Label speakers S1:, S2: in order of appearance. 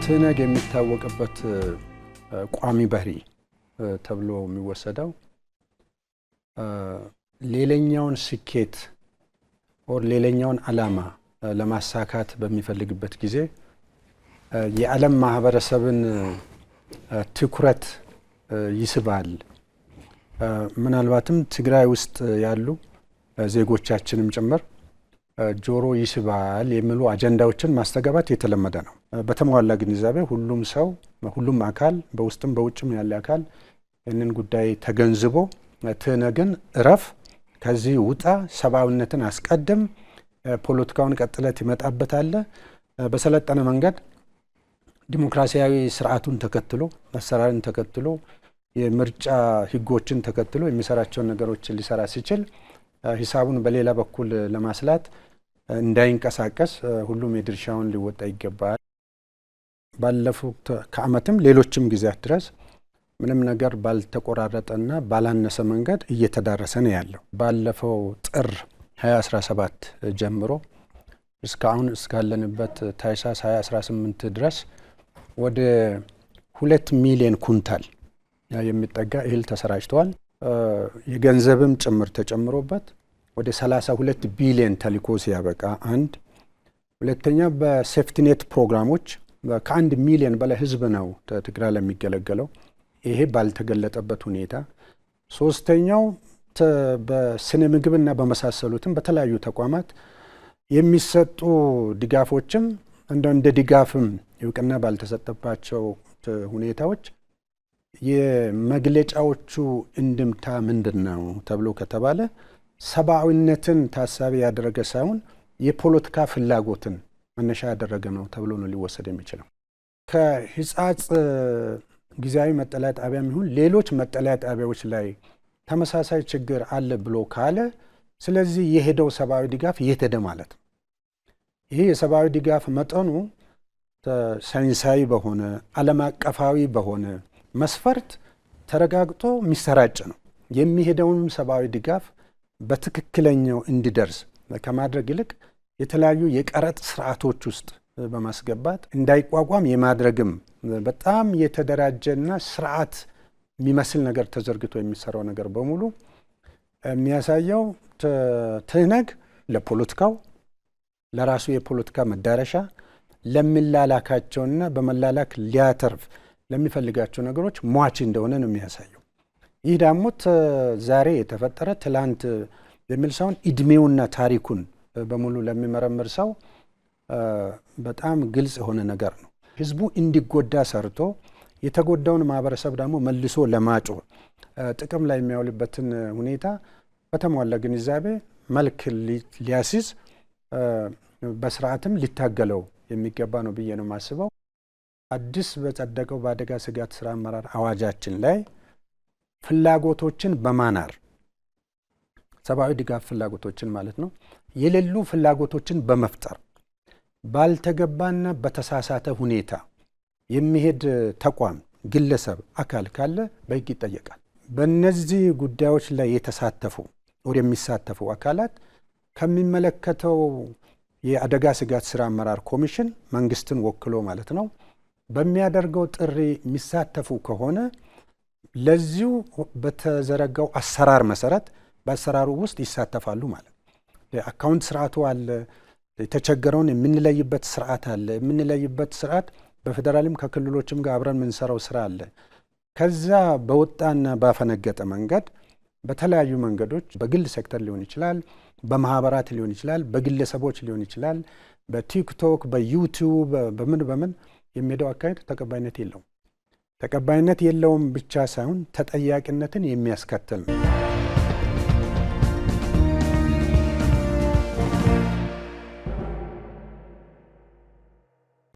S1: ትነግ የሚታወቅበት ቋሚ ባህሪ ተብሎ የሚወሰደው ሌላኛውን ስኬት or ሌላኛውን ዓላማ ለማሳካት በሚፈልግበት ጊዜ የዓለም ማህበረሰብን ትኩረት ይስባል። ምናልባትም ትግራይ ውስጥ ያሉ ዜጎቻችንም ጭምር ጆሮ ይስባል የሚሉ አጀንዳዎችን ማስተጋባት የተለመደ ነው። በተሟላ ግንዛቤ ሁሉም ሰው ሁሉም አካል በውስጥም በውጭም ያለ አካል ይህንን ጉዳይ ተገንዝቦ ትነግን እረፍ፣ ከዚህ ውጣ፣ ሰብአዊነትን አስቀድም፣ ፖለቲካውን ቀጥለት ይመጣበታል፣ በሰለጠነ መንገድ ዲሞክራሲያዊ ስርዓቱን ተከትሎ አሰራርን ተከትሎ የምርጫ ህጎችን ተከትሎ የሚሰራቸውን ነገሮች ሊሰራ ሲችል ሂሳቡን በሌላ በኩል ለማስላት እንዳይንቀሳቀስ ሁሉም የድርሻውን ሊወጣ ይገባል። ባለፉት ከዓመትም ሌሎችም ጊዜያት ድረስ ምንም ነገር ባልተቆራረጠና ባላነሰ መንገድ እየተዳረሰ ነው ያለው። ባለፈው ጥር 2017 ጀምሮ እስካሁን እስካለንበት ታኅሳስ 2018 ድረስ ወደ 2 ሚሊዮን ኩንታል የሚጠጋ እህል ተሰራጭቷል። የገንዘብም ጭምር ተጨምሮበት ወደ 32 ቢሊዮን ተልኮ ሲያበቃ አንድ ሁለተኛ በሴፍቲኔት ፕሮግራሞች ከ1 ሚሊዮን በላይ ህዝብ ነው ትግራይ ለሚገለገለው፣ ይሄ ባልተገለጠበት ሁኔታ። ሶስተኛው በስነ ምግብና በመሳሰሉትም በተለያዩ ተቋማት የሚሰጡ ድጋፎችም እንደ ድጋፍም እውቅና ባልተሰጠባቸው ሁኔታዎች የመግለጫዎቹ እንድምታ ምንድነው ተብሎ ከተባለ ሰብአዊነትን ታሳቢ ያደረገ ሳይሆን የፖለቲካ ፍላጎትን መነሻ ያደረገ ነው ተብሎ ነው ሊወሰድ የሚችለው። ከሂጻጽ ጊዜያዊ መጠለያ ጣቢያም ይሁን ሌሎች መጠለያ ጣቢያዎች ላይ ተመሳሳይ ችግር አለ ብሎ ካለ ስለዚህ የሄደው ሰብአዊ ድጋፍ እየተደ ማለት ነው። ይሄ የሰብአዊ ድጋፍ መጠኑ ሳይንሳዊ በሆነ ዓለም አቀፋዊ በሆነ መስፈርት ተረጋግጦ የሚሰራጭ ነው። የሚሄደውን ሰብአዊ ድጋፍ በትክክለኛው እንዲደርስ ከማድረግ ይልቅ የተለያዩ የቀረጥ ስርዓቶች ውስጥ በማስገባት እንዳይቋቋም የማድረግም በጣም የተደራጀና ስርዓት የሚመስል ነገር ተዘርግቶ የሚሰራው ነገር በሙሉ የሚያሳየው ትነግ ለፖለቲካው ለራሱ የፖለቲካ መዳረሻ ለሚላላካቸውና በመላላክ ሊያተርፍ ለሚፈልጋቸው ነገሮች ሟች እንደሆነ ነው የሚያሳየው። ይህ ደግሞ ዛሬ የተፈጠረ ትላንት የሚል ሳይሆን እድሜውና ታሪኩን በሙሉ ለሚመረምር ሰው በጣም ግልጽ የሆነ ነገር ነው። ህዝቡ እንዲጎዳ ሰርቶ የተጎዳውን ማህበረሰብ ደግሞ መልሶ ለማጮ ጥቅም ላይ የሚያውልበትን ሁኔታ በተሟላ ግንዛቤ መልክ ሊያስይዝ በስርዓትም ሊታገለው የሚገባ ነው ብዬ ነው የማስበው። አዲስ በጸደቀው በአደጋ ስጋት ስራ አመራር አዋጃችን ላይ ፍላጎቶችን በማናር ሰብአዊ ድጋፍ ፍላጎቶችን ማለት ነው የሌሉ ፍላጎቶችን በመፍጠር ባልተገባና በተሳሳተ ሁኔታ የሚሄድ ተቋም፣ ግለሰብ፣ አካል ካለ በህግ ይጠየቃል። በእነዚህ ጉዳዮች ላይ የተሳተፉ ወደ የሚሳተፉ አካላት ከሚመለከተው የአደጋ ስጋት ስራ አመራር ኮሚሽን መንግስትን ወክሎ ማለት ነው በሚያደርገው ጥሪ የሚሳተፉ ከሆነ ለዚሁ በተዘረጋው አሰራር መሰረት በአሰራሩ ውስጥ ይሳተፋሉ ማለት ነው። የአካውንት ስርዓቱ አለ፣ የተቸገረውን የምንለይበት ስርዓት አለ። የምንለይበት ስርዓት በፌደራልም ከክልሎችም ጋር አብረን የምንሰራው ስራ አለ። ከዛ በወጣና ባፈነገጠ መንገድ በተለያዩ መንገዶች በግል ሴክተር ሊሆን ይችላል፣ በማህበራት ሊሆን ይችላል፣ በግለሰቦች ሊሆን ይችላል፣ በቲክቶክ በዩቲዩብ በምን የሚሄደው አካሄድ ተቀባይነት የለውም። ተቀባይነት የለውም ብቻ ሳይሆን ተጠያቂነትን የሚያስከትል ነው።